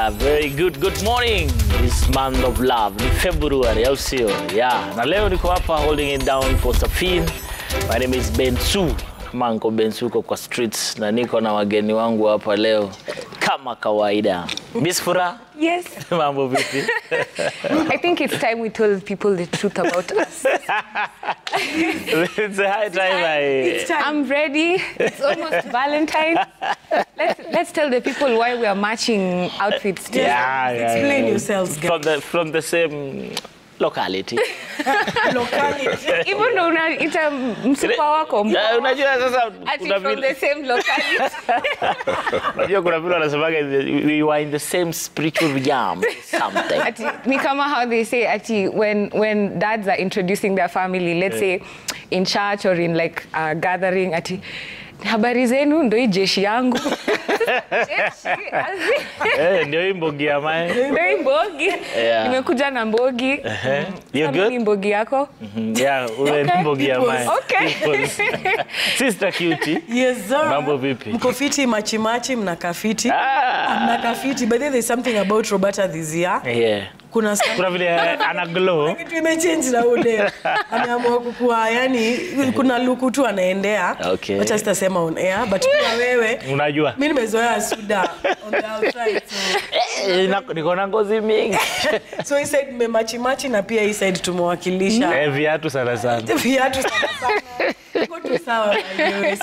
Yeah, very good. Good morning. This month of love, February, au sio? Yeah. Na leo niko hapa holding it down for Safin. My name is Bensu. Manko Bensuko kwa streets na niko na wageni wangu hapa leo kama kawaida. Miss Fura? Yes. Mambo vipi? I think it's time we told people the truth about us. It's a high time. I'm ready. It's almost Valentine. Let's tell the people why we are matching outfits today. Yeah. Explain yourselves, guys. From the same locality. Even though it's a msupa wako. Unajua sasa from the same locality. Unajua kuna vile wanasemaga we were in the same spiritual realm something. Ni kama how they say when dads are introducing their family, let's say in church or in like a gathering, habari zenu ndo hii jeshi yangu. Ndio hii mbogi ya mae. Ndio hii mbogi. Nimekuja na mbogi. You good? Ni mbogi yako? Yeah, ule ni mbogi ya mae. Okay. Sister cutie. Yes, sir. Mambo vipi? Mko fiti machi mnakafiti. Mnakafiti. But then there's something about Roberta this year. Yeah. Kuna vile ana glow. Kitu imechange na ule. Ameamua kukua yani kuna luku tu anaendea. Okay. Acha sitasema on air but pia wewe unajua. Mimi nimezoea suda on the outside. Niko na ngozi mingi. So he said mmemachi na pia he said tumewakilisha. Viatu sana. Viatu sana. Go to sawa wewe.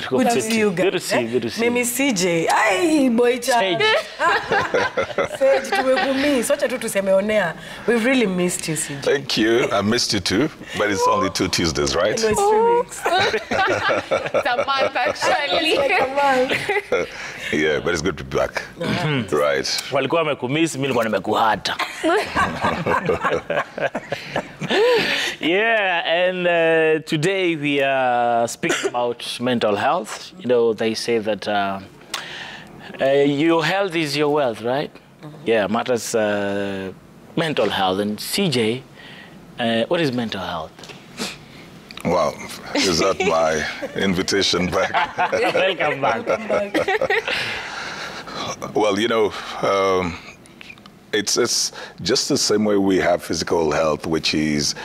Good to see you guys. Good to see. Mimi CJ. Ai boy child. Sage tumekumi. Socha tu tusemeonea. We've really missed you, CJ. Thank you. I missed you too. But it's only 2 Tuesdays, right? No, it's 3 weeks. It's a month actually. Yeah, but it's good to be back. Right. Walikuwa wamekumiss, mimi nilikuwa nimekuhata. Yeah, and today we are speaking about mental health. You know, they say that your health is your wealth, right? Yeah, matters mental health. And CJ, what is mental health? Wow, is that my invitation back? Welcome back. Well, you know, it's just the same way we have physical health, which is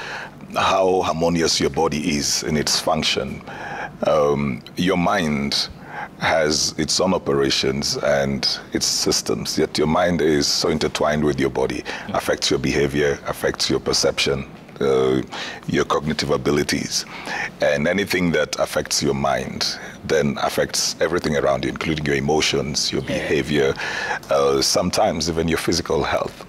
how harmonious your body is in its function. Your mind has its own operations and its systems, yet your mind is so intertwined with your body, affects your behavior, affects your perception, your cognitive abilities. And anything that affects your mind then affects everything around you, including your emotions, your behavior, sometimes even your physical health.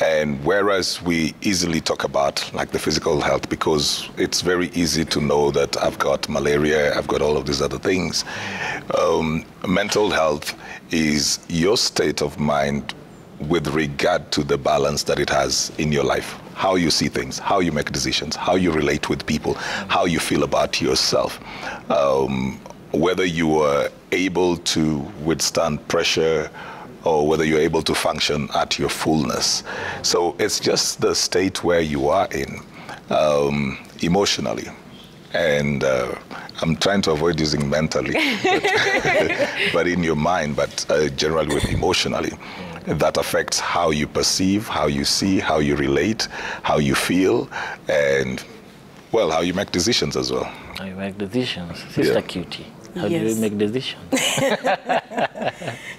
And whereas we easily talk about like the physical health because it's very easy to know that I've got malaria, I've got all of these other things, mental health is your state of mind with regard to the balance that it has in your life. How you see things, how you make decisions, how you relate with people, how you feel about yourself. Whether you are able to withstand pressure or whether you're able to function at your fullness. So it's just the state where you are in emotionally. And I'm trying to avoid using mentally, but in your mind, but generally with emotionally. That affects how you perceive, how you see, how you relate, how you feel, and, well, how you make decisions as well. How you make decisions. Sister Cutie, how do you make decisions?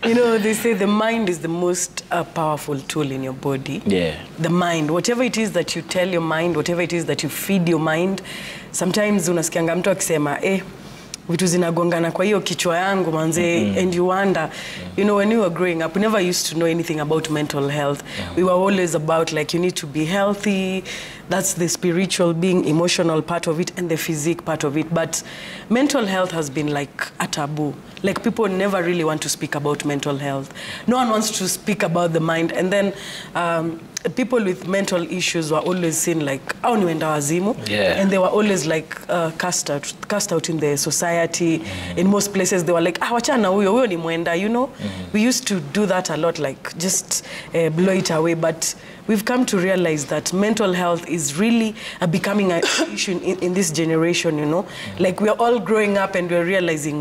You know, they say the mind is the most powerful tool in your body. Yeah. The mind, whatever it is that you tell your mind, whatever it is that you feed your mind, sometimes unasikianga mtu akisema, vitu zinagongana kwa hiyo kichwa yangu manze, and you wonder, you know, when we were growing up, we never used to know anything about mental health. We were always about like, you need to be healthy, that's the spiritual being, emotional part of it, and the physique part of it. But mental health has been like a taboo. Like people never really want to speak about mental health. No one wants to speak about the mind. And then people with mental issues were always seen like, au ni wenda wazimu. And they were always like cast out in the society. In most places they were like, wachana huyo ni mwenda, you know. We used to do that a lot, like just blow it away. But we've come to realize that mental health is really becoming an issue in this generation, you know. Like we're all growing up and we're realizing,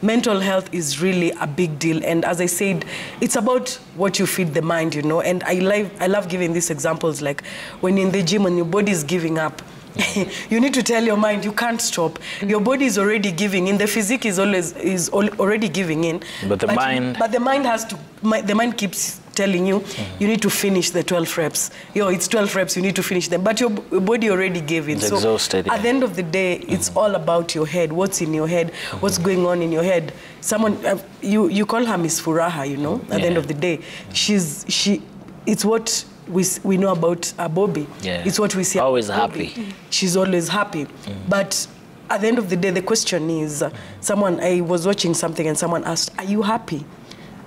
mental health is really a big deal. And as I said, it's about what you feed the mind, you know. And I love giving these examples, like when you're in the gym and your body is giving up, you need to tell your mind you can't stop. Your body is already giving in. The physique is already giving in. But the mind. But the mind has to. The mind keeps telling you, you need to finish the 12 reps. It's 12 reps. You need to finish them. But your body already gave in. It's so exhausted. At the end of the day, it's all about your head. What's in your head? What's going on in your head? Someone you call her Miss Furaha. You know. At the end of the day, it's what we know about Bobby. It's what we see. Always about Bobby. happy. She's always happy. But at the end of the day, the question is, I was watching something and someone asked, are you happy?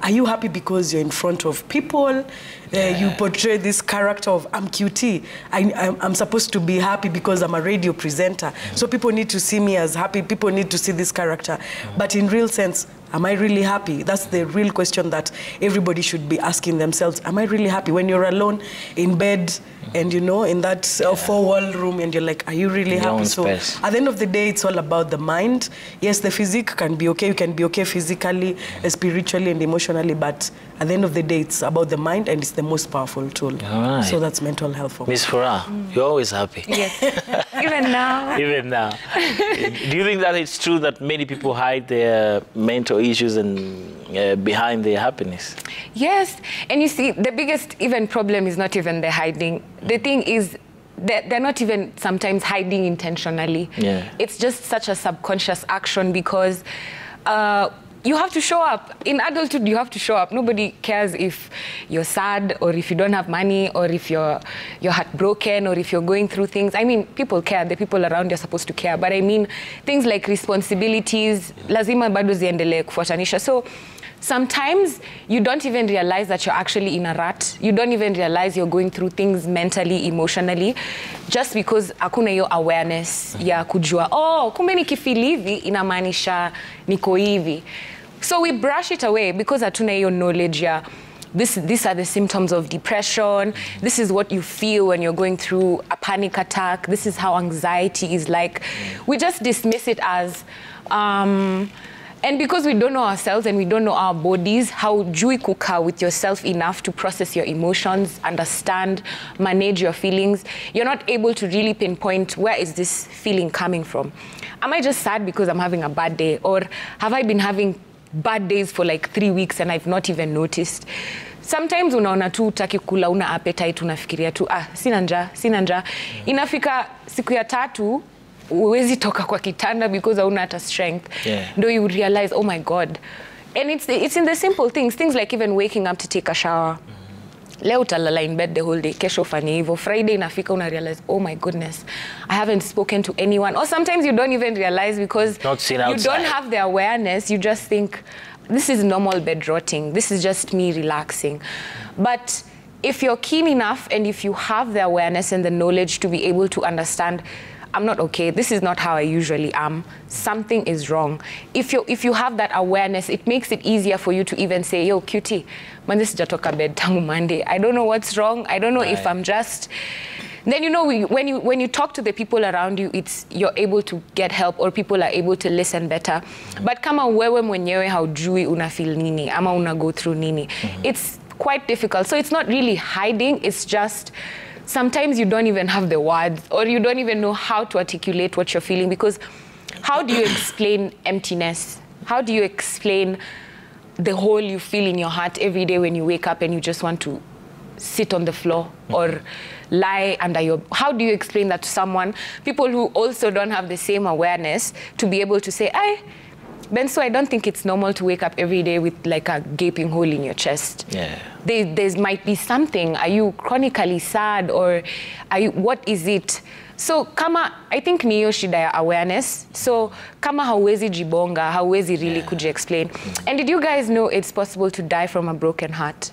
Are you happy because you're in front of people? You portray this character of, I'm QT. I'm supposed to be happy because I'm a radio presenter. So people need to see me as happy. People need to see this character. But in real sense, am I really happy? That's the real question that everybody should be asking themselves. Am I really happy? When you're alone in bed and, you know, in that four-wall room and you're like, are you really happy? So at the end of the day, it's all about the mind. Yes, the physique can be okay. You can be okay physically, spiritually, and emotionally. But at the end of the day, it's about the mind, and it's the most powerful tool. All right. So that's mental health for me. Miss Farah, you're always happy. Yes, even now. Even now. Do you think that it's true that many people hide their mental issues and behind their happiness? Yes, and you see, the biggest even problem is not even the hiding. The thing is, they're not even sometimes hiding intentionally. It's just such a subconscious action because you have to show up. In adulthood, you have to show up. Nobody cares if you're sad or if you don't have money or if you're heartbroken or if you're going through things. I mean, people care. The people around you are supposed to care. But I mean, things like responsibilities, lazima bado ziendelee kufuatanisha. So sometimes you don't even realize that you're actually in a rut. You don't even realize you're going through things mentally, emotionally, just because hakuna hiyo awareness ya kujua, oh, kumbe nikifeel hivi inamaanisha niko hivi. So we brush it away because hatuna hiyo knowledge ya these are the symptoms of depression. This is what you feel when you're going through a panic attack. This is how anxiety is like. We just dismiss it as and because we don't know ourselves and we don't know our bodies, how jui kuka with yourself enough to process your emotions, understand, manage your feelings, you're not able to really pinpoint where is this feeling coming from. Am I just sad because I'm having a bad day? Or have I been having bad days for like 3 weeks and I've not even noticed? Sometimes unaona tu utaki kula, una appetite, unafikiria tu, sina njaa. Inafika siku ya tatu, uwezi toka kwa kitanda because hauna hata strength. Though you realize, oh my God. And it's in the simple things like even waking up to take a shower. Leo utalala in bed the whole day, kesho ufanye hivyo. Friday inafika una realize, oh my goodness, I haven't spoken to anyone. Or sometimes you don't even realize because you don't have the awareness. You just think, this is normal bed rotting. This is just me relaxing. But if you're keen enough and if you have the awareness and the knowledge to be able to understand, I'm not okay, this is not how I usually am, something is wrong. If you have that awareness, it makes it easier for you to even say, yo, cutie, man, this sijatoka bed tangu Monday. I don't know what's wrong. I don't know if I'm just... Then, you know, when you talk to the people around you, you're able to get help or people are able to listen better. But kama wewe mwenyewe haujui una feel nini, ama una go through nini, it's quite difficult. So it's not really hiding, it's just... Sometimes you don't even have the words or you don't even know how to articulate what you're feeling because how do you explain emptiness? How do you explain the hole you feel in your heart every day when you wake up and you just want to sit on the floor or lie under your... How do you explain that to someone? People who also don't have the same awareness to be able to say, Bensu, I don't think it's normal to wake up every day with like a gaping hole in your chest. There might be something. Are you chronically sad or what is it? So kama, I think ni hiyo shida ya awareness. So kama hauwezi jibonga, hauwezi really kuji-explain. And did you guys know it's possible to die from a broken heart?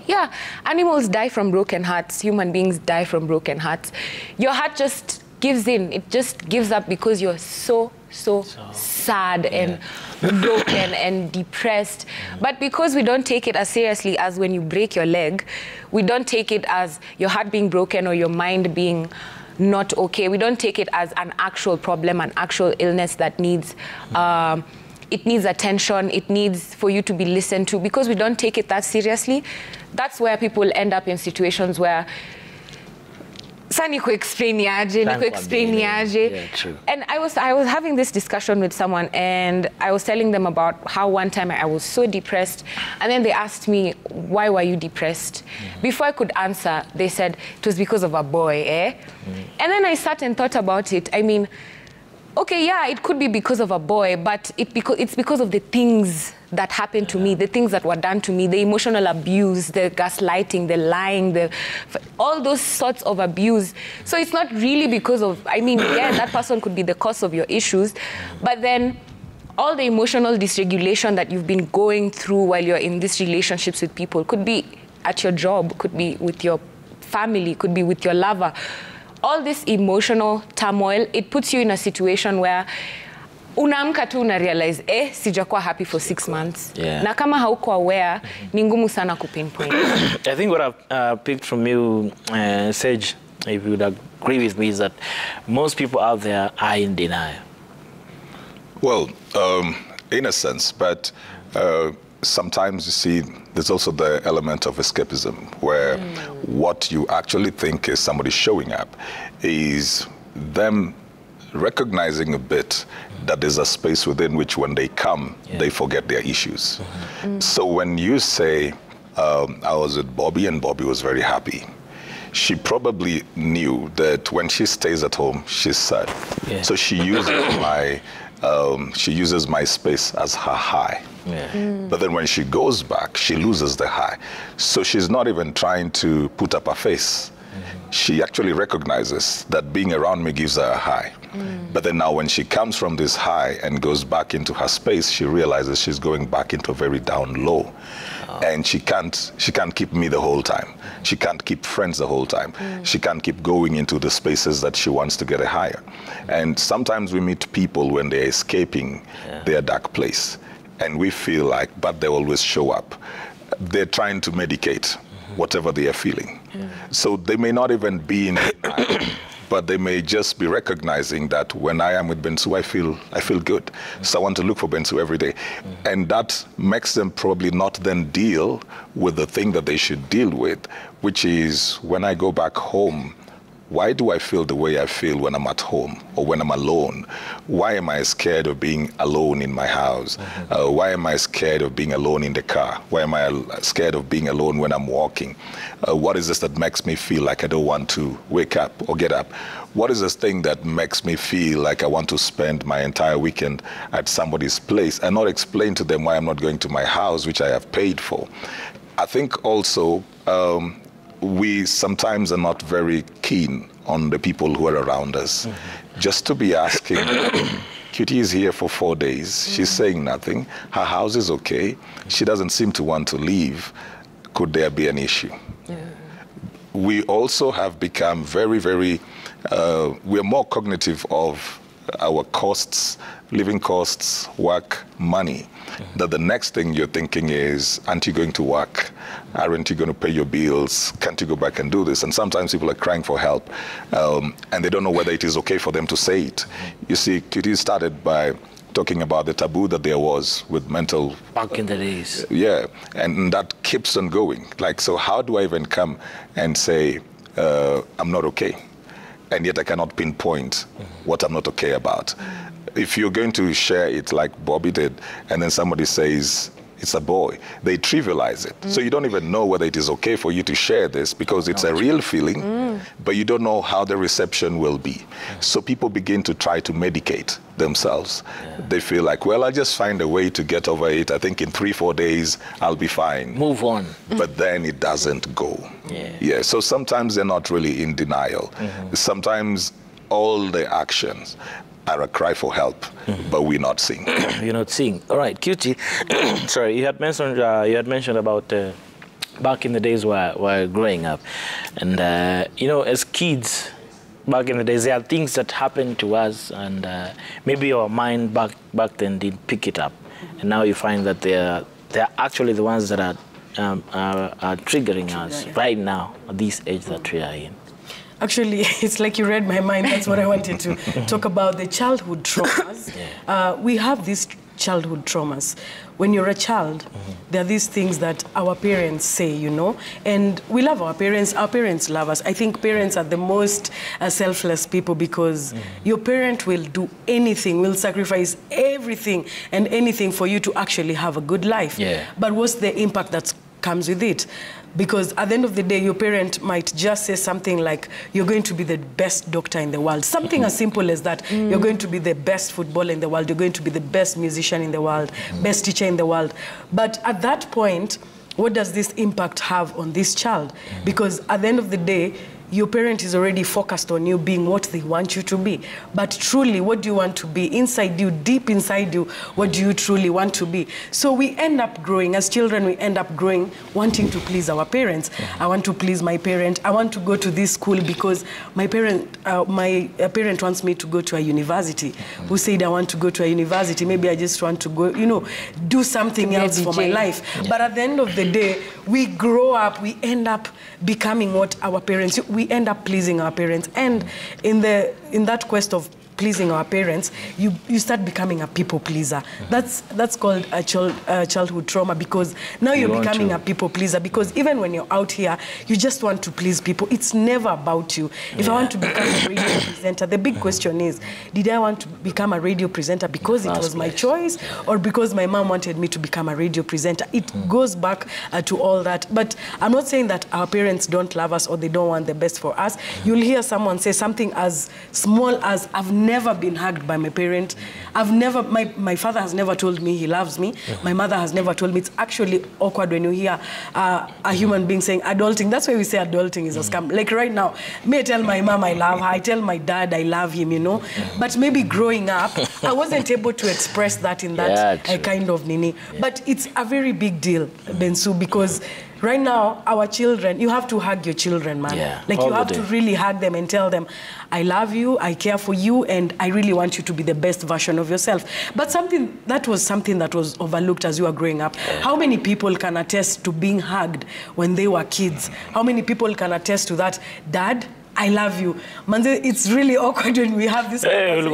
Yeah, animals die from broken hearts. Human beings die from broken hearts. Your heart just gives in. It just gives up because you're so sad and broken and depressed. But because we don't take it as seriously as when you break your leg, we don't take it as your heart being broken or your mind being not okay. We don't take it as an actual problem, an actual illness that needs it needs attention, it needs for you to be listened to, because we don't take it that seriously. That's where people end up in situations where Yeah, true. And I was having this discussion with someone, and I was telling them about how one time I was so depressed, and then they asked me, why were you depressed? Before I could answer, they said, it was because of a boy, eh? And then I sat and thought about it. I mean, okay, yeah, it could be because of a boy, but it's because of the things that happened to me, the things that were done to me, the emotional abuse, the gaslighting, the lying, all those sorts of abuse. So it's not really because of, I mean, yeah, that person could be the cause of your issues, but then all the emotional dysregulation that you've been going through while you're in these relationships with people, could be at your job, could be with your family, could be with your lover. All this emotional turmoil, it puts you in a situation where unaamka tu una realize, sijakuwa happy for 6 months. Yeah. Na kama hauko aware, ni ngumu sana kupinpoint. I think what I've picked from you, Sage, if you would agree with me, is that most people out there are in denial. Well, in a sense, but sometimes you see there's also the element of escapism, where what you actually think is somebody showing up is them recognizing a bit that there's a space within which when they come, they forget their issues. So when you say, I was with Bobby and Bobby was very happy, she probably knew that when she stays at home, she's sad. Yeah. So she uses my space as her high. Yeah. But then when she goes back, she loses the high. So she's not even trying to put up a face. She actually recognizes that being around me gives her a high. But then now when she comes from this high and goes back into her space, she realizes she's going back into a very down low. And she can't keep me the whole time. She can't keep friends the whole time. She can't keep going into the spaces that she wants to get a higher. And sometimes we meet people when they're escaping their dark place. And we feel like, but they always show up. They're trying to medicate whatever they are feeling. So they may not even be in denial, but they may just be recognizing that when I am with Bensu, I feel good. So I want to look for Bensu every day. And that makes them probably not then deal with the thing that they should deal with, which is when I go back home, why do I feel the way I feel when I'm at home or when I'm alone? Why am I scared of being alone in my house? Why am I scared of being alone in the car? Why am I scared of being alone when I'm walking? What is this that makes me feel like I don't want to wake up or get up? What is this thing that makes me feel like I want to spend my entire weekend at somebody's place and not explain to them why I'm not going to my house, which I have paid for? I think also, we sometimes are not very keen on the people who are around us. Just to be asking, Cutie is here for 4 days. She's saying nothing. Her house is okay. She doesn't seem to want to leave. Could there be an issue? We also have become very, very, we're more cognitive of our costs, living costs, work, money, that the next thing you're thinking is, aren't you going to work? Aren't you going to pay your bills? Can't you go back and do this? And sometimes people are crying for help, and they don't know whether it is okay for them to say it. You see, Cutie started by talking about the taboo that there was with mental... Back in the days. Yeah, and that keeps on going. Like, so how do I even come and say, I'm not okay? And yet I cannot pinpoint what I'm not okay about. If you're going to share it like Bobby did, and then somebody says, it's a boy, they trivialize it. So you don't even know whether it is okay for you to share this because it's a real feeling, but you don't know how the reception will be. So people begin to try to medicate themselves. They feel like, well, I'll just find a way to get over it. I think in 3-4 days, I'll be fine. Move on. But then it doesn't go. Yeah. So sometimes they're not really in denial. Sometimes all the actions are a cry for help, but we're not seeing. You're not seeing. All right, Cutie. Sorry, you had mentioned about back in the days while growing up, and you know, as kids, back in the days, there are things that happened to us, and maybe our mind back then didn't pick it up, and now you find that they're actually the ones that are triggering us right now at this age that we are in. Actually, it's like you read my mind. That's what I wanted to talk about, the childhood traumas. We have these childhood traumas. When you're a child, there are these things that our parents say, you know, and we love our parents love us. I think parents are the most selfless people because your parent will do anything, will sacrifice everything and anything for you to actually have a good life. Yeah. But what's the impact that comes with it? Because at the end of the day, your parent might just say something like, you're going to be the best doctor in the world. Something as simple as that. You're going to be the best footballer in the world. You're going to be the best musician in the world, best teacher in the world. But at that point, what does this impact have on this child? Because at the end of the day, your parent is already focused on you being what they want you to be. But truly, what do you want to be? Inside you, deep inside you, what do you truly want to be? So we end up growing, as children, we end up growing, wanting to please our parents. I want to please my parent. I want to go to this school because my parent wants me to go to a university. Who said I want to go to a university? Maybe I just want to go, you know, do something else for my life. But at the end of the day, we grow up, we end up becoming what our parents, we end up pleasing our parents. And in that quest of pleasing our parents, you start becoming a people pleaser. That's called a childhood trauma, because now you're becoming a people pleaser, because even when you're out here, you just want to please people. It's never about you. If I want to become a radio presenter, the big question is, did I want to become a radio presenter because it was my choice, or because my mom wanted me to become a radio presenter? It goes back to all that. But I'm not saying that our parents don't love us or they don't want the best for us. You'll hear someone say something as small as, I've never been hugged by my parent. My father has never told me he loves me. My mother has never told me. It's actually awkward when you hear a human being saying adulting. That's why we say adulting is a scam. Like right now, may I tell my mom I love her, I tell my dad I love him, you know. But maybe growing up, I wasn't able to express that in that kind of nini. But it's a very big deal, Bensu, because right now, our children, you have to hug your children, man. Like, you have to really hug them and tell them, I love you, I care for you, and I really want you to be the best version of yourself. But that was something that was overlooked as you were growing up. How many people can attest to being hugged when they were kids? How many people can attest to that? Dad, I love you. Manze, it's really awkward when we have this conversation.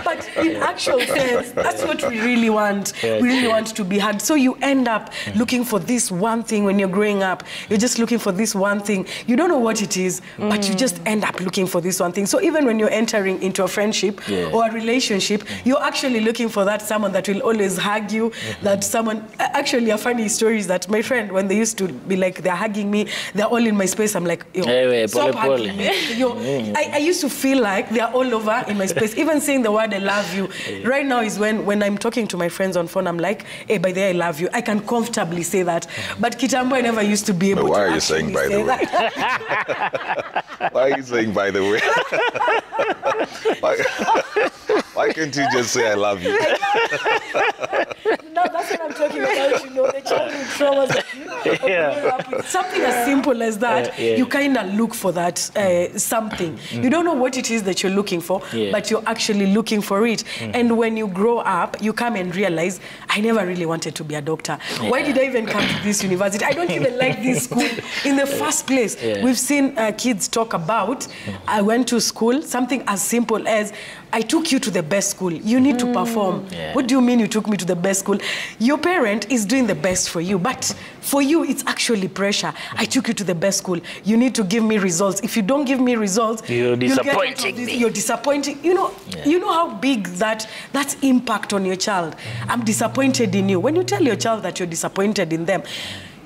But in actual sense, that's what we really want. We really want to be hugged. So you end up looking for this one thing when you're growing up. You're just looking for this one thing. You don't know what it is, but you just end up looking for this one thing. So even when you're entering into a friendship or a relationship, you're actually looking for that someone that will always hug you, that someone, actually a funny story is that my friend, when they used to be like, they're hugging me, they're all in my space, I'm like, yo, stop hugging me. Yo, I used to feel like they're all over in my space. Even saying the word I love you, right now is when I'm talking to my friends on phone, I'm like, hey, by the way, I love you. I can comfortably say that. But Kitambo, I never used to be able to actually say that. Why are you saying, by the way? Why can't you just say I love you? No, that's what I'm talking about, you know, the childhood traumas. Something as simple as that, you kind of look for that something. You don't know what it is that you're looking for, but you're actually looking for it. And when you grow up, you come and realize, I never really wanted to be a doctor. Why did I even come to this university? I don't even like this school in the first place. We've seen kids talk about, I went to school, something as simple as, I took you to the best school. You need to perform. What do you mean you took me to the best school? Your parent is doing the best for you, but for you, it's actually pressure. I took you to the best school. You need to give me results. If you don't give me results, you're disappointing me. You're disappointing. You know how big that's impact on your child. I'm disappointed in you. When you tell your child that you're disappointed in them,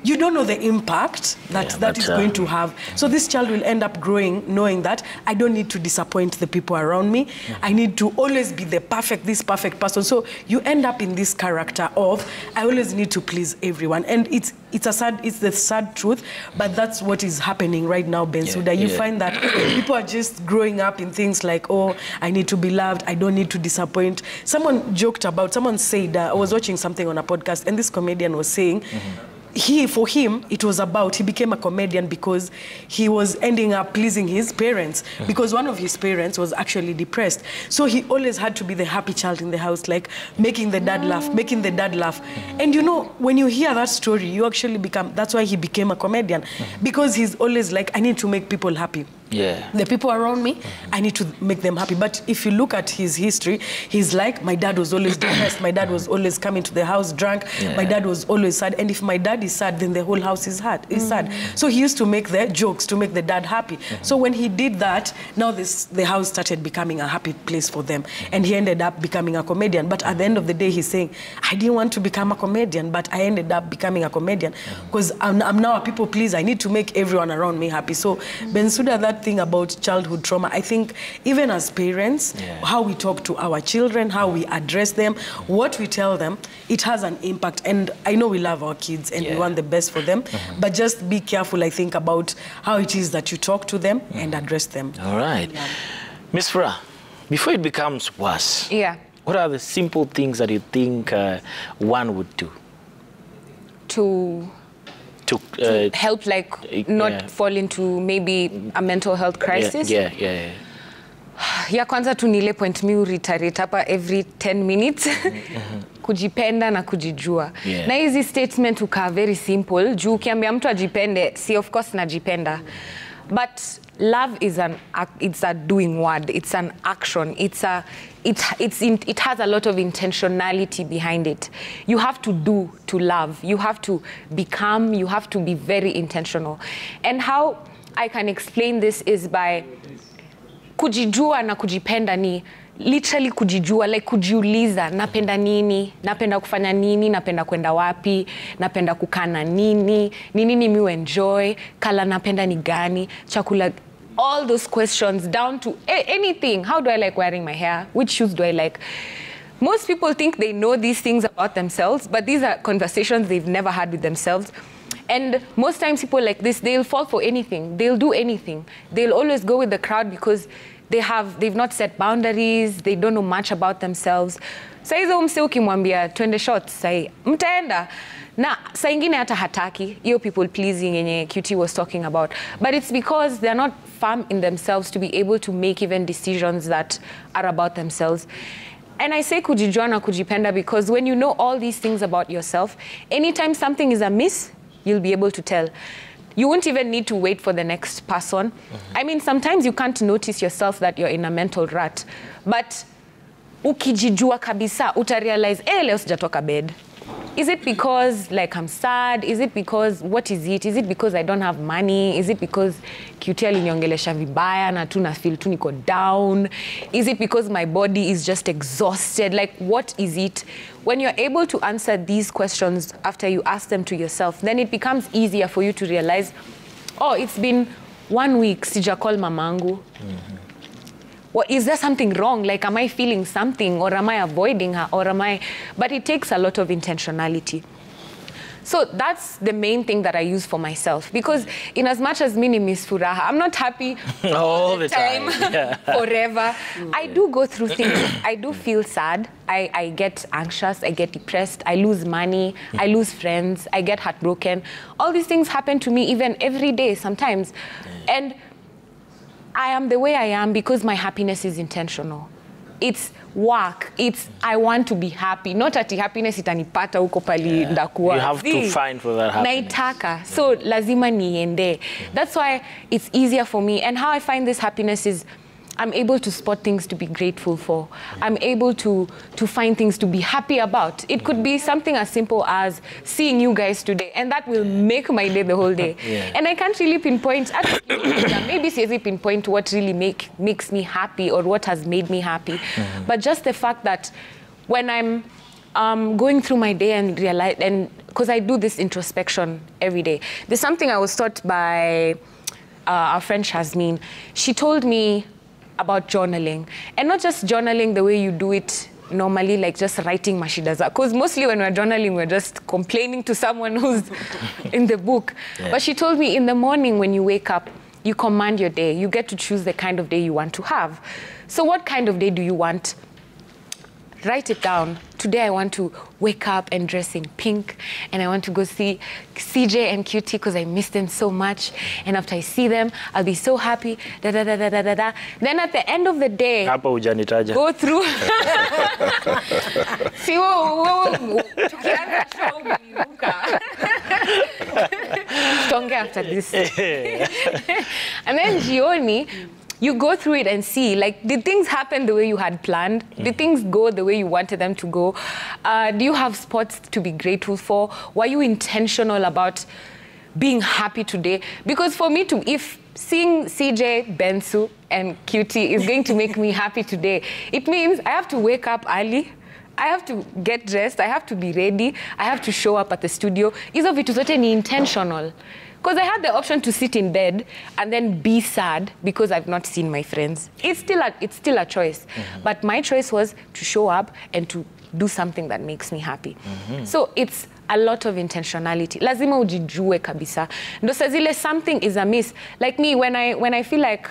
you don't know the impact that is going to have. So this child will end up growing knowing that I don't need to disappoint the people around me. I need to always be this perfect person. So you end up in this character of, I always need to please everyone. And it's the sad truth, but that's what is happening right now, Bensouda. You find that people are just growing up in things like, oh, I need to be loved, I don't need to disappoint. Someone said, I was watching something on a podcast, and this comedian was saying, for him, it was about, he became a comedian because he was ending up pleasing his parents, because one of his parents was actually depressed. So he always had to be the happy child in the house, like making the dad laugh, making the dad laugh. And you know, when you hear that story, you actually become, that's why he became a comedian, because he's always like, I need to make people happy. Yeah. The people around me, I need to make them happy. But if you look at his history, he's like, my dad was always depressed. My dad was always coming to the house drunk. My dad was always sad. And if my dad is sad, then the whole house is sad. So he used to make the jokes to make the dad happy. So when he did that, now the house started becoming a happy place for them. And he ended up becoming a comedian. But at the end of the day, he's saying, I didn't want to become a comedian, but I ended up becoming a comedian because I'm now a people pleaser. I need to make everyone around me happy. So Bensouda, that thing about childhood trauma, I think even as parents, how we talk to our children, how we address them, what we tell them, it has an impact. And I know we love our kids and we want the best for them, but just be careful, I think, about how it is that you talk to them and address them. All right. Miss Fra, before it becomes worse, what are the simple things that you think one would do to help, like, not fall into maybe a mental health crisis? Ya kwanza tu ni ile point mi reiterate hapa every 10 minutes. Kujipenda na kujijua. Na hizi statement uka very simple. Juu ukiambia mtu ajipende, si of course najipenda. But love is it's a doing word. It's an action. It has a lot of intentionality behind it. You have to do to love. You have to become. You have to be very intentional. And how I can explain this is by kujijua na kujipenda ni literally kujijua, like kujiuliza, napenda nini, napenda kufanya nini, napenda kwenda wapi, napenda kukana nini, nini mi enjoy, kala napenda ni gani, chakula, all those questions down to anything. How do I like wearing my hair? Which shoes do I like? Most people think they know these things about themselves, but these are conversations they've never had with themselves. And most times people like this, they'll fall for anything. They'll do anything. They'll always go with the crowd because they've not set boundaries. They don't know much about themselves. Saa hizo mse ukimwambia twende shots, say mtaenda. Na saa ingine hata hataki. Hiyo people pleasing yenye QT was talking about. But it's because they're not firm in themselves to be able to make even decisions that are about themselves. And I say kujijua na kujipenda because when you know all these things about yourself, anytime something is amiss, you'll be able to tell. You won't even need to wait for the next person. I mean, sometimes you can't notice yourself that you're in a mental rut. But ukijijua kabisa, utarealize, leo sijatoka bed. Is it because, like, I'm sad? Is it because, what is it? Is it because I don't have money? Is it because QT aliniongelesha vibaya na tu na feel tu niko down? Is it because my body is just exhausted? Like, what is it? When you're able to answer these questions after you ask them to yourself, then it becomes easier for you to realize, oh, it's been 1 week, sija call mamangu. Or is there something wrong? Like, am I feeling something? Or am I avoiding her? Or am I... But it takes a lot of intentionality. So that's the main thing that I use for myself. Because in as much as mini Miss Furaha, I'm not happy all the time. Forever. I do go through things. I do feel sad. I get anxious. I get depressed. I lose money. I lose friends. I get heartbroken. All these things happen to me even every day sometimes. And I am the way I am because my happiness is intentional. It's work. It's I want to be happy. Not ati happiness itanipata huko pali ndakuwa. You have to find for that happiness. Naitaka. So lazima niende. That's why it's easier for me. And how I find this happiness is I'm able to spot things to be grateful for. I'm able to find things to be happy about. It could be something as simple as seeing you guys today, and that will make my day the whole day. And I can't really pinpoint, maybe siwezi pinpoint what really makes me happy or what has made me happy. But just the fact that when I'm going through my day and realize, and because I do this introspection every day, there's something I was taught by our friend Shazmin. She told me about journaling, and not just journaling the way you do it normally, like just writing mashidas. Because mostly when we're journaling, we're just complaining to someone who's in the book. But she told me in the morning when you wake up, you command your day. You get to choose the kind of day you want to have. So what kind of day do you want? write it down. Today I want to wake up and dress in pink, and I want to go see CJ and QT because I miss them so much. And after I see them, I'll be so happy. Da, da, da, da, da, da, da. Then at the end of the day, go through. See, after this. And then Gioni, you go through it and see, like, did things happen the way you had planned? Did things go the way you wanted them to go? Do you have spots to be grateful for? Were you intentional about being happy today? Because for me, if seeing CJ, Bensu, and QT is going to make me happy today, it means I have to wake up early. I have to get dressed. I have to be ready. I have to show up at the studio. Hizo vitu zote ni intentional. Because I had the option to sit in bed and then be sad because I've not seen my friends. It's still a choice. But my choice was to show up and to do something that makes me happy. So it's a lot of intentionality. Lazima ujijue kabisa. Ndo saa zile something is amiss. Like me, when I feel like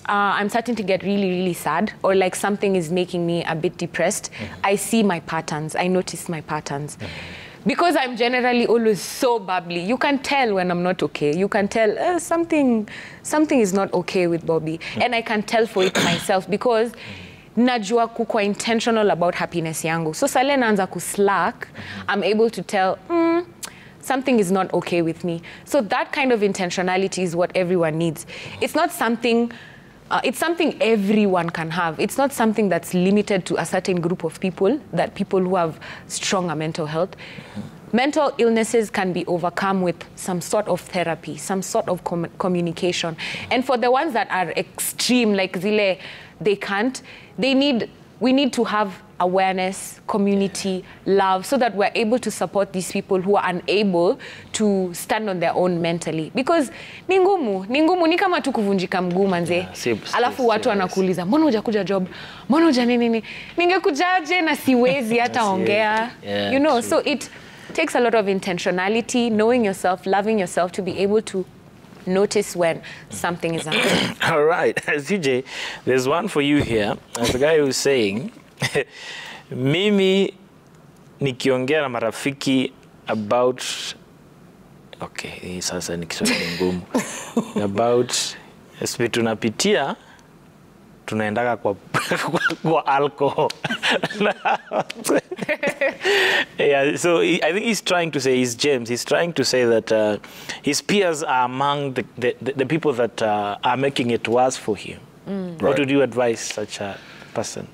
I'm starting to get really, really sad, or like something is making me a bit depressed, I see my patterns. I notice my patterns. Because I'm generally always so bubbly. You can tell when I'm not okay. You can tell something is not okay with Bobby. And I can tell for it myself because najua kukua intentional about happiness yangu. So sale naanza kuslack, I'm able to tell, something is not okay with me. So that kind of intentionality is what everyone needs. It's not something... it's something everyone can have. It's not something that's limited to a certain group of people, that people who have stronger mental health. Mental illnesses can be overcome with some sort of therapy, some sort of communication. And for the ones that are extreme, like Zile, they can't, we need to have awareness, community, love, so that we're able to support these people who are unable to stand on their own mentally. Because ni ngumu ni kama tu kuvunjika mguu manze. Alafu watu wanakuuliza, mbona hujakuja job? Mbona huja nini? Ningekujaje na siwezi hata ongea. You know, so it takes a lot of intentionality, knowing yourself, loving yourself to be able to notice when something is happening. All right, CJ, there's one for you here. There's a guy who's saying, mimi nikiongea na marafiki about, okay, sasa ni Kiswahili ngumu, about tunapitia tunaendaka kwa alcohol. Yeah, so I think he's trying to say, he's trying to say that his peers are among the people that are making it worse for him. Right. What would you advise such a person?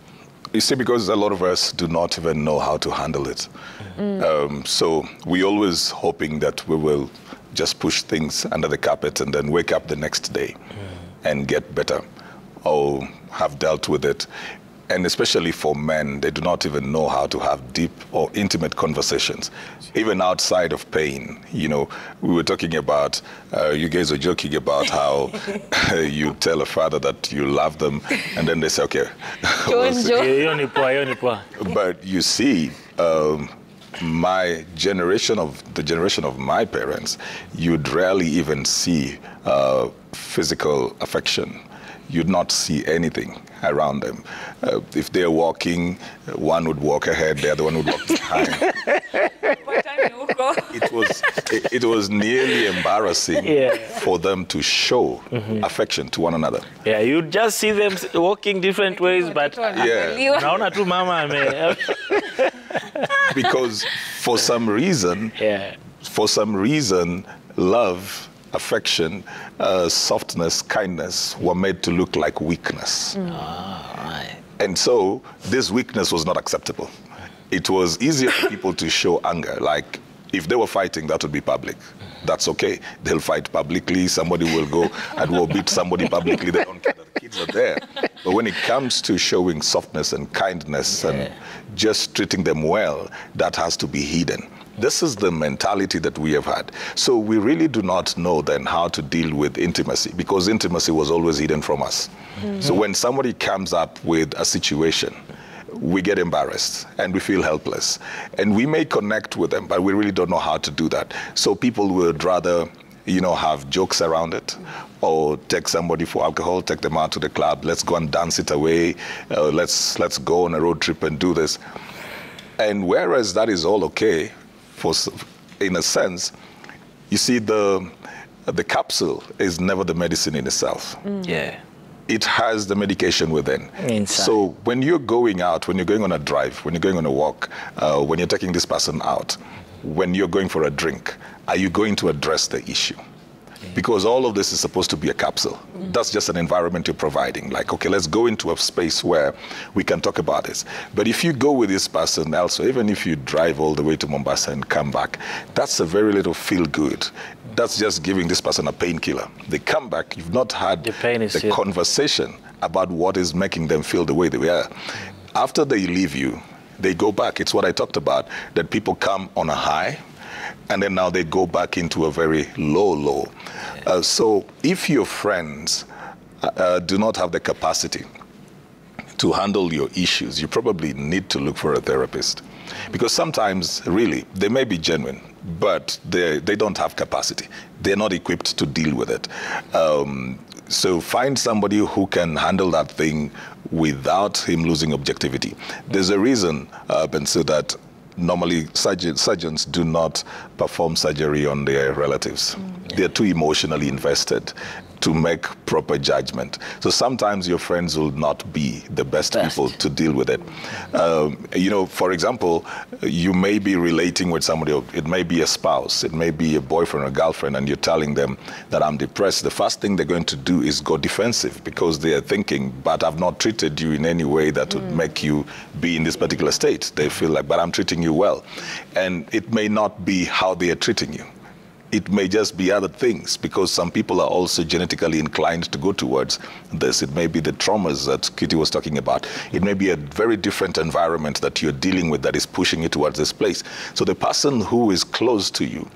You see, because a lot of us do not even know how to handle it. So we're always hoping that we will just push things under the carpet and then wake up the next day and get better or have dealt with it. And especially for men, they do not even know how to have deep or intimate conversations, even outside of pain. You know, we were talking about, you guys were joking about how you tell a father that you love them, and then they say, okay. But you see, the generation of my parents, you'd rarely even see physical affection. You'd not see anything around them. If they're walking, one would walk ahead, the other one would walk behind. It was nearly embarrassing for them to show affection to one another. Yeah, you'd just see them walking different ways, but because for some reason, love, affection, softness, kindness were made to look like weakness. And so this weakness was not acceptable. It was easier for people to show anger. Like if they were fighting, that would be public. That's okay. They'll fight publicly. Somebody will go and will beat somebody publicly. They don't care that the kids are there. But when it comes to showing softness and kindness and just treating them well, that has to be hidden. This is the mentality that we have had. So we really do not know then how to deal with intimacy, because intimacy was always hidden from us. So when somebody comes up with a situation, we get embarrassed and we feel helpless. And we may connect with them, but we really don't know how to do that. So people would rather have jokes around it, or take somebody for alcohol, take them out to the club, let's go and dance it away, let's go on a road trip and do this. And whereas that is all okay, in a sense, you see the capsule is never the medicine in itself. Yeah. It has the medication within. Inside. So when you're going out, when you're going on a drive, when you're going on a walk, when you're taking this person out, when you're going for a drink, are you going to address the issue? Because all of this is supposed to be a capsule. That's just an environment you're providing. Like, okay, let's go into a space where we can talk about this. But if you go with this person elsewhere, even if you drive all the way to Mombasa and come back, that's a very little feel good. That's just giving this person a painkiller. They come back, you've not had the conversation about what is making them feel the way they are. After they leave you, they go back. It's what I talked about, that people come on a high, and then now they go back into a very low. So if your friends do not have the capacity to handle your issues, you probably need to look for a therapist. Because sometimes, really, they may be genuine, but they don't have capacity. They're not equipped to deal with it. So find somebody who can handle that thing without him losing objectivity. There's a reason, Bensu, that normally surgeons do not perform surgery on their relatives. They're too emotionally invested to make proper judgment. So sometimes your friends will not be the best people to deal with it. For example, you may be relating with somebody, it may be a spouse, it may be a boyfriend or girlfriend, and you're telling them that I'm depressed. The first thing they're going to do is go defensive, because they are thinking, but I've not treated you in any way that would make you be in this particular state. They feel like, but I'm treating you well. And it may not be how they are treating you. It may just be other things, because some people are also genetically inclined to go towards this. It may be the traumas that Kitty was talking about. It may be a very different environment that you're dealing with that is pushing you towards this place. So the person who is close to you,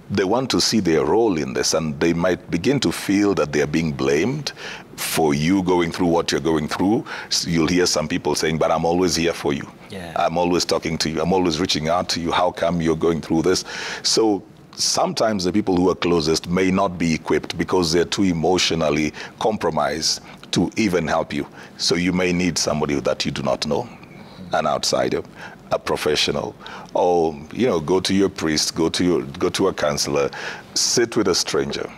they want to see their role in this, and they might begin to feel that they are being blamed for you going through what you're going through. So you'll hear some people saying, but I'm always here for you. Yeah. I'm always talking to you. I'm always reaching out to you. How come you're going through this? So sometimes the people who are closest may not be equipped because they're too emotionally compromised to even help you. So you may need somebody that you do not know, an outsider, a professional, or go to your priest, go to a counselor, sit with a stranger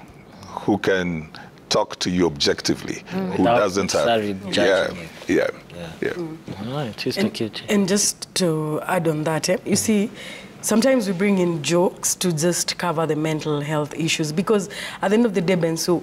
who can talk to you objectively, who doesn't have judgment. Yeah. And just to add on that, you see, sometimes we bring in jokes to just cover the mental health issues, because at the end of the day, Ben, so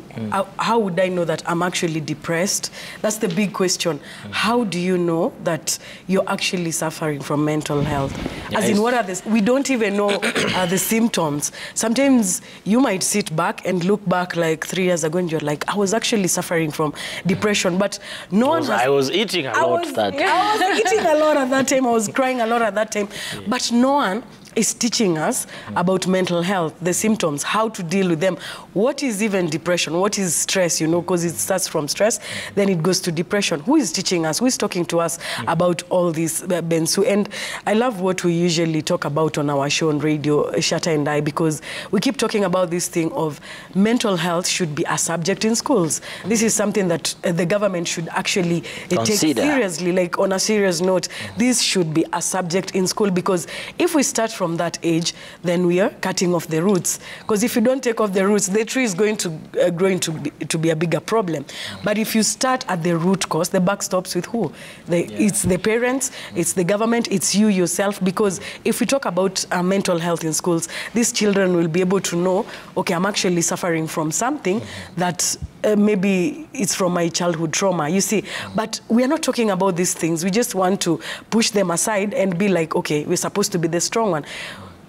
how would I know that I'm actually depressed? That's the big question. How do you know that you're actually suffering from mental health? As in, what are the, we don't even know the symptoms. Sometimes you might sit back and look back like 3 years ago and you're like, I was actually suffering from depression, but no one has... I was eating a lot that time. I was eating a lot at that time. I was crying a lot at that time. But no one is teaching us about mental health, the symptoms, how to deal with them. What is even depression? What is stress, because it starts from stress, then it goes to depression. Who is teaching us? Who is talking to us about all this, Bensu? And I love what we usually talk about on our show on radio, Shatta and I, because we keep talking about this thing of mental health should be a subject in schools. This is something that the government should actually take seriously, like on a serious note. This should be a subject in school, because if we start from that age, then we are cutting off the roots. Because if you don't take off the roots, the tree is going to grow to be a bigger problem. But if you start at the root cause, the buck stops with who? It's the parents, it's the government, it's you yourself. Because if we talk about mental health in schools, these children will be able to know, okay, I'm actually suffering from something that maybe it's from my childhood trauma, you see. But we are not talking about these things. We just want to push them aside and be like, okay, we're supposed to be the strong one.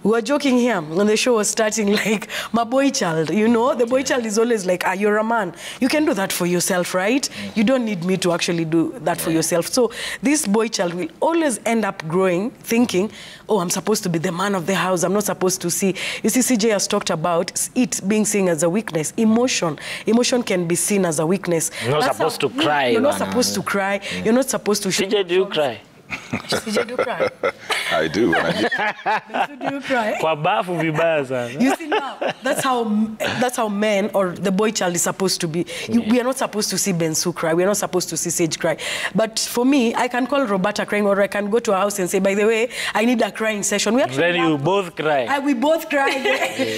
We were joking here when the show was starting, like, my boy child, the boy child is always like, you're a man. You can do that for yourself, right? You don't need me to actually do that for yourself. So this boy child will always end up growing, thinking, oh, I'm supposed to be the man of the house. I'm not supposed to see. You see, CJ has talked about it being seen as a weakness. Emotion can be seen as a weakness. You're not supposed to cry. You're not supposed to cry. You're not supposed to... CJ, do you cry? CJ, do you cry? I do. Do you cry? Kwa bafu vibaya sana. You see now, that's how men or the boy child is supposed to be. We are not supposed to see Bensu cry. We are not supposed to see Sage cry. But for me, I can call Roberta crying, or I can go to her house and say, by the way, I need a crying session. Then you both cry. We both cry.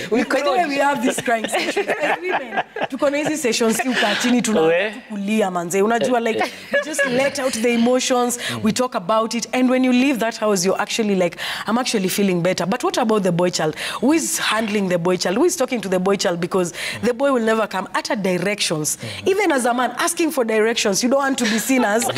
By the way, we have this crying session. As women, tuko na hizi sessions si ukachini tunakulia manze. Unajua, like, we just let out the emotions, we talk about it, and when you leave that house, you're actually like, I'm actually feeling better. But what about the boy child? Who is handling the boy child? Who is talking to the boy child? Because the boy will never come at directions. Even as a man, asking for directions, you don't want to be seen as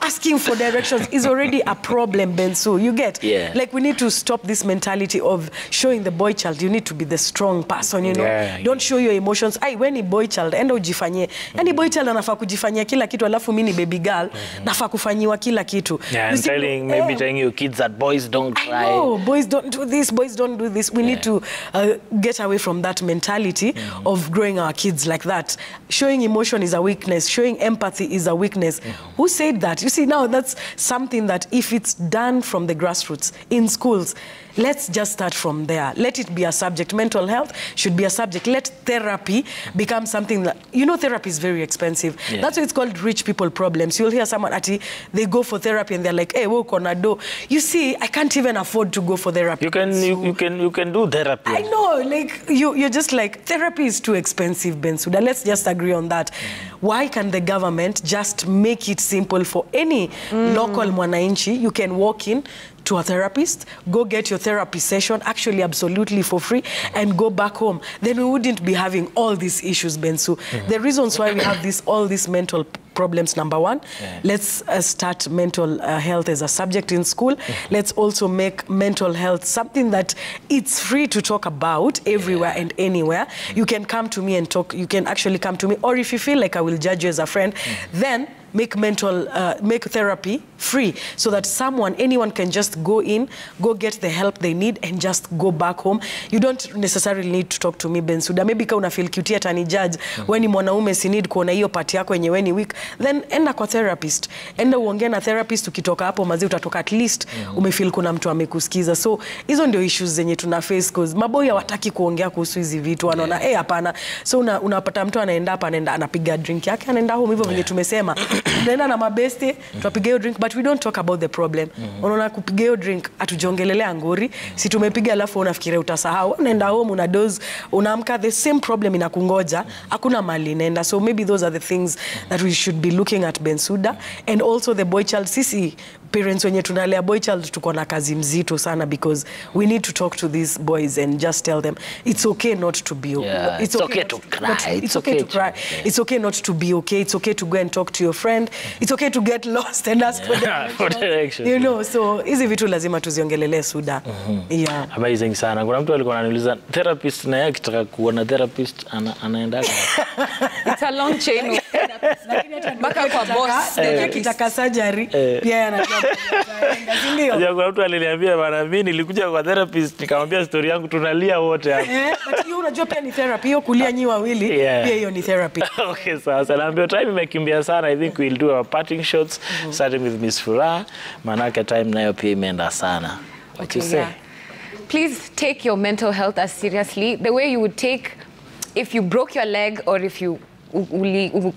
asking for directions is already a problem, Bensu. You get? Yeah. Like, we need to stop this mentality of showing the boy child you need to be the strong person, you know. Yeah. Don't show your emotions. When a boy child, enda ujifanyie. Any boy child anafaa kujifanyia kila kitu, alafu mimi ni baby girl, nafaa kufanyiwa kila kitu. Yeah, and telling your kids that boys don't cry. No, boys don't do this, boys don't do this. We need to get away from that mentality of growing our kids like that. Showing emotion is a weakness. Showing empathy is a weakness. Who said that? You see, now that's something that if it's done from the grassroots in schools, let's just start from there. Let it be a subject. Mental health should be a subject. Let therapy become something that, you know, therapy is very expensive. Yeah. That's why it's called rich people problems. You'll hear someone, they go for therapy and they're like, hey, wo kona do. You see, I can't even afford to go for therapy. You can do therapy. I know, like, you're just like, therapy is too expensive, Bensuda. Let's just agree on that. Why can the government just make it simple for any local mwananchi? You can walk in to a therapist, go get your therapy session, actually absolutely for free, and go back home. Then we wouldn't be having all these issues, Bensu. The reasons why we have all these mental problems, number one, let's start mental health as a subject in school. Let's also make mental health something that it's free to talk about everywhere and anywhere. You can come to me and talk. You can actually come to me, or if you feel like I will judge you as a friend, then make therapy free, so that anyone can just go in, go get the help they need, and just go back home. You don't necessarily need to talk to me, Bensuda. Maybe ka una feel cute atani judge, when ni mwanaume si need kuona hiyo part yako yenye weni weak, then enda kwa therapist. Enda uongee na therapist, ukitoka hapo mazi utatoka at least umefeel kuna mtu amekusikiza. So hizo ndio issues zenye tuna face, cause maboy hawataki kuongea kuhusu hizi vitu, wanaona hapana. So unapata mtu anaenda hapa, anapiga drink yake, anaenda home, hivyo venye tumesema. Tunaenda na mabeste, tunapiga hiyo drink, but we don't talk about the problem. Unaona, kupiga hiyo drink atujongelelea ngori, si tumepiga alafu unafikiria utasahau, unaenda home, una dose, unaamka, the same problem inakungoja, hakuna mali inaenda. So maybe those are the things that we should be looking at, Bensuda. And also the boy child, sisi parents wenye tunalea boy child tuko na kazi mzito sana, because we need to talk to these boys and just tell them it's okay not to be okay. Yeah, it's okay to cry. It's okay to cry. It's okay not to be okay. It's okay to go and talk to your friend. It's okay to get lost and ask for direction. You know, so hizi vitu lazima tuziongelele, Suda. Yeah. Amazing sana. Kuna mtu alikuwa ananiuliza therapist, na yeye akitaka kuona therapist anaenda. It's a long chain of therapists. Baka kwa boss. Kitaka surgery. Pia anajua. Ndio kuna mtu aliniambia bana, mimi nilikuja kwa therapist nikamwambia story yangu, tunalia wote hapa. But hiyo unajua pia ni therapy. Hiyo kulia nyi wawili pia hiyo ni therapy. Okay, sasa naambia time imekimbia sana. I think we'll do our parting shots starting with Miss Furaha. Manake time nayo pia imeenda sana. What you say? Please take your mental health as seriously the way you would take if you broke your leg, or if you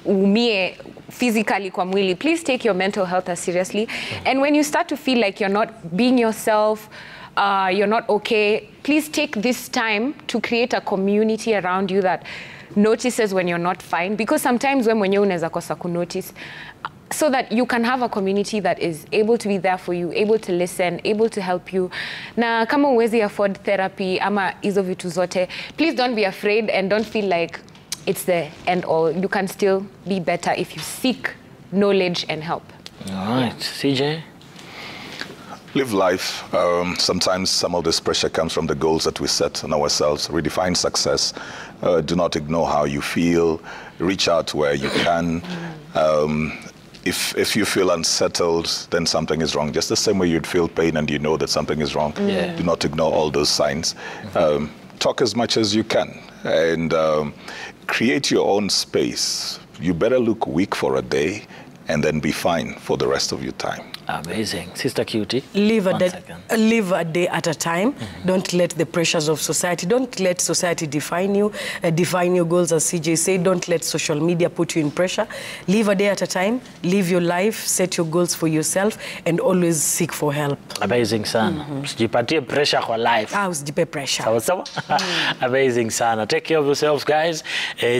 umie physically kwa mwili. Please take your mental health as seriously. And when you start to feel like you're not being yourself, you're not okay, please take this time to create a community around you that notices when you're not fine. Because sometimes when mwenyewe unaweza kosa kunotice, so that you can have a community that is able to be there for you, able to listen, able to help you. Na kama uwezi afford therapy ama hizo vitu zote, please don't be afraid and don't feel like it's the end all. You can still be better if you seek knowledge and help. All right, CJ? Live life. Sometimes some of this pressure comes from the goals that we set on ourselves. Redefine success. Do not ignore how you feel. Reach out where you can. If you feel unsettled, then something is wrong. Just the same way you'd feel pain and you know that something is wrong. Do not ignore all those signs. Talk as much as you can, and create your own space. you better look weak for a day and then be fine for the rest of your time. Amazing. Sister Cutie. Live a day at a time. Don't let the pressures of society, don't let society define you, define your goals, as CJ said. Don't let social media put you in pressure. Live a day at a time. Live your life. Set your goals for yourself and always seek for help. Amazing sana. Usijipatie pressure kwa life. Usijipe pressure. Sawa sawa. Amazing sana. Take care of yourselves, guys.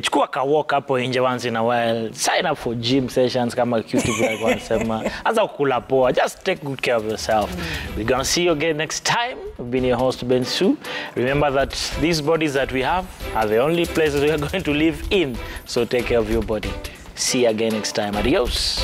Chukua ka walk hapo nje once in a while. Sign up for gym sessions kama Cutie like wanasema. Anza kukula poa. Just take good care of yourself. We're gonna see you again next time. I've been your host, Bensu. Remember that these bodies that we have are the only places we are going to live in. So take care of your body. See you again next time. Adios.